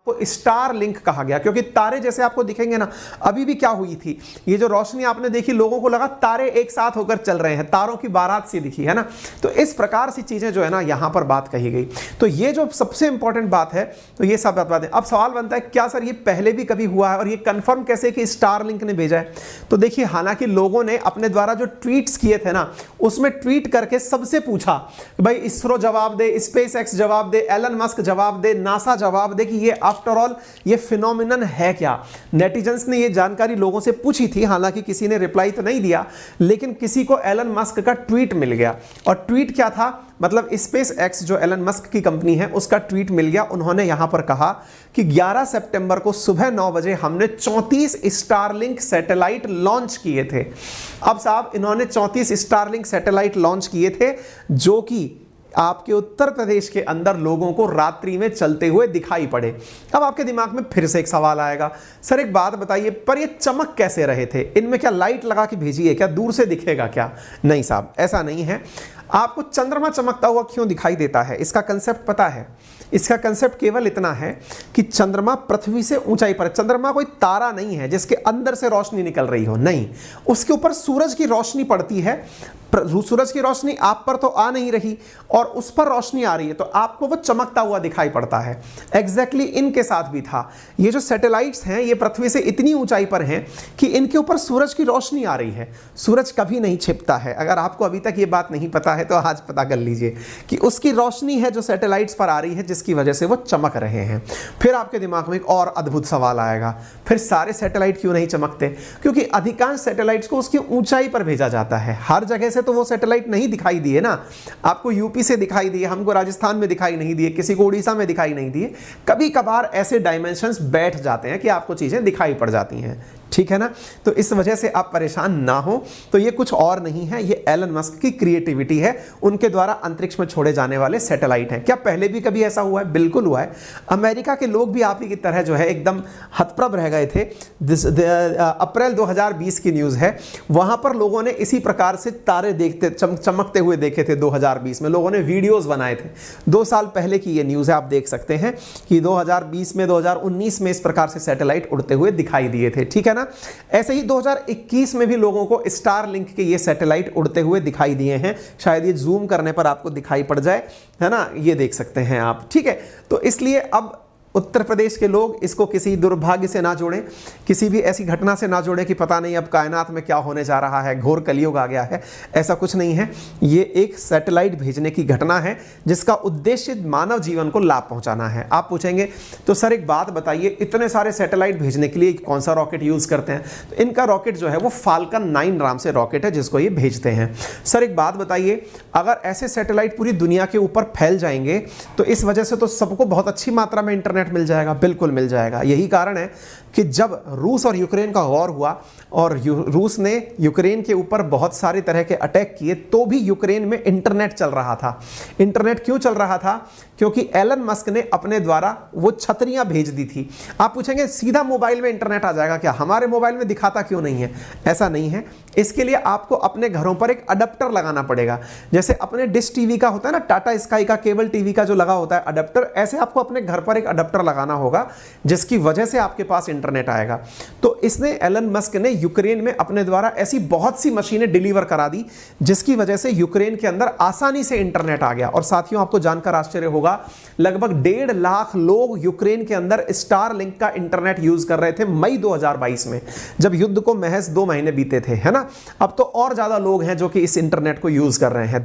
को star link कहा गया, क्योंकि तारे जैसे आपको दिखेंगे ना, अभी भी क्या हुई थी, ये जो रोशनी आपने देखी, लोगों को लगा तारे एक साथ होकर चल रहे हैं, तारों की बारात सी दिखी है ना। तो इस प्रकार सी चीजें जो है ना यहां पर बात कही गई। तो ये जो सबसे इंपॉर्टेंट बात है, तो ये सब बात है। अब सवाल बनता है क्या सर ये पहले भी कभी हुआ है और ये कंफर्म कैसे कि स्टार लिंक ने भेजा है? तो देखिए, हालांकि लोगों ने अपने द्वारा जो ट्वीट्स किए थे ना, उसमें ट्वीट करके सबसे पूछा भाई इसरो जवाब दे, स्पेस एक्स जवाब दे, एलन मस्क जवाब दे, नासा जवाब दे कि ये आफ्टर ऑल ये फिनोमिनन है क्या। नेटिजन्स ने ये जानकारी लोगों से पूछी थी, हालांकि किसी ने रिप्लाई तो नहीं दिया, लेकिन किसी को एलन मस्क का ट्वीट मिल गया। और ट्वीट क्या था, मतलब स्पेस एक्स जो एलन मस्क की कंपनी है उसका ट्वीट मिल गया। उन्होंने यहां पर कहा कि 11 सितंबर को सुबह 9 बजे हमने 34 स्टारलिंक सैटेलाइट लॉन्च किए थे। अब साहब, इन्होंने 34 स्टारलिंक सैटेलाइट लॉन्च किए थे जो कि आपके उत्तर प्रदेश के अंदर लोगों को रात्रि में चलते हुए दिखाई पड़े। अब आपके दिमाग में फिर से एक सवाल आएगा, सर एक बात बताइए, पर ये चमक कैसे रहे थे? इनमें क्या लाइट लगा के भेजी है क्या? दूर से दिखेगा क्या? नहीं साहब, ऐसा नहीं है। आपको चंद्रमा चमकता हुआ क्यों दिखाई देता है, इसका कंसेप्ट पता है? इसका कंसेप्ट केवल इतना है कि चंद्रमा पृथ्वी से ऊंचाई पर, चंद्रमा कोई तारा नहीं है जिसके अंदर से रोशनी निकल रही हो, नहीं, उसके ऊपर सूरज की रोशनी पड़ती है। सूरज की रोशनी आप पर तो आ नहीं रही और उस पर रोशनी आ रही है, तो आपको वो चमकता हुआ दिखाई पड़ता है। एग्जैक्टली इनके साथ भी था। ये जो सैटेलाइट्स हैं ये पृथ्वी से इतनी ऊंचाई पर हैं कि इनके ऊपर सूरज की रोशनी आ रही है। सूरज कभी नहीं छिपता है। अगर आपको अभी तक ये बात नहीं पता है तो आज पता कर लीजिए कि उसकी रोशनी है जो सैटेलाइट्स पर आ रही है, जिसकी वजह से वो चमक रहे हैं। फिर आपके दिमाग में एक और अद्भुत सवाल आएगा, फिर सारे सैटेलाइट क्यों नहीं चमकते? क्योंकि अधिकांश सैटेलाइट्स को उसकी ऊंचाई पर भेजा जाता है। हर जगह से तो वो सैटेलाइट नहीं दिखाई दिए ना। आपको यूपी से दिखाई दिए, हमको राजस्थान में दिखाई नहीं दिए, किसी को उड़ीसा में दिखाई नहीं दिए। कभी कभार ऐसे डायमेंशंस बैठ जाते हैं कि आपको चीजें दिखाई पड़ जाती हैं, ठीक है ना। तो इस वजह से आप परेशान ना हो। तो ये कुछ और नहीं है, ये एलन मस्क की क्रिएटिविटी है, उनके द्वारा अंतरिक्ष में छोड़े जाने वाले सैटेलाइट हैं। क्या पहले भी कभी ऐसा हुआ है? बिल्कुल हुआ है। अमेरिका के लोग भी आप ही की तरह जो है एकदम हतप्रभ रह गए थे। अप्रैल 2020 की न्यूज़ है, वहां पर लोगों ने इसी प्रकार से तारे देखते चमकते हुए देखे थे। 2020 में लोगों ने वीडियोज़ बनाए थे। 2 साल पहले की ये न्यूज़ है, आप देख सकते हैं कि 2020 में 2019 में इस प्रकार से सैटेलाइट उड़ते हुए दिखाई दिए थे, ठीक है ना। ऐसे ही 2021 में भी लोगों को स्टार लिंक के ये सैटेलाइट उड़ते हुए दिखाई दिए हैं। शायद ये जूम करने पर आपको दिखाई पड़ जाए, है ना, ये देख सकते हैं आप, ठीक है। तो इसलिए अब उत्तर प्रदेश के लोग इसको किसी दुर्भाग्य से ना जोड़ें, किसी भी ऐसी घटना से ना जोड़ें कि पता नहीं अब कायनात में क्या होने जा रहा है, घोर कलयुग आ गया है। ऐसा कुछ नहीं है। ये एक सैटेलाइट भेजने की घटना है जिसका उद्देश्य मानव जीवन को लाभ पहुंचाना है। आप पूछेंगे तो सर एक बात बताइए, इतने सारे सैटेलाइट भेजने के लिए कौन सा रॉकेट यूज़ करते हैं? तो इनका रॉकेट जो है वो फाल्कन 9 नाम से रॉकेट है जिसको ये भेजते हैं। सर एक बात बताइए, अगर ऐसे सैटेलाइट पूरी दुनिया के ऊपर फैल जाएंगे तो इस वजह से तो सबको बहुत अच्छी मात्रा में इंटरनेट मिल जाएगा। बिल्कुल मिल जाएगा। यही कारण है कि जब रूस और यूक्रेन का वॉर हुआ और रूस ने यूक्रेन के ऊपर बहुत सारे तरह के अटैक किए, तो भी यूक्रेन में इंटरनेट चल रहा था। इंटरनेट क्यों चल रहा था? क्योंकि एलन मस्क ने अपने द्वारा वो छतरियां भेज दी थी। आप पूछेंगे सीधा मोबाइल में इंटरनेट आ जाएगा क्या? हमारे मोबाइल में दिखाता क्यों नहीं है? ऐसा नहीं है। इसके लिए आपको अपने घरों पर एक अडेप्टर लगाना पड़ेगा। जैसे अपने डिश टीवी का होता है ना, टाटा स्काई का केबल टीवी का जो लगा होता है अडेप्टर, ऐसे आपको अपने घर पर एक अडेप्टर लगाना होगा जिसकी वजह से आपके पास इंटरनेट आएगा। तो इसने एलन मस्क ने यूक्रेन में अपने द्वारा ऐसी बहुत सी मशीनें डिलीवर करा दी जिसकी वजह से यूक्रेन के अंदर आसानी से इंटरनेट आ गया। और साथियों, आपको जानकर आश्चर्य होगा, लगभग 1.5 लाख लोग यूक्रेन के अंदर स्टार लिंक का इंटरनेट यूज कर रहे थे मई 2022 में, जब युद्ध को महज 2 महीने बीते थे, है ना। अब तो और ज्यादा लोग हैं जो कि इस इंटरनेट को यूज कर रहे हैं।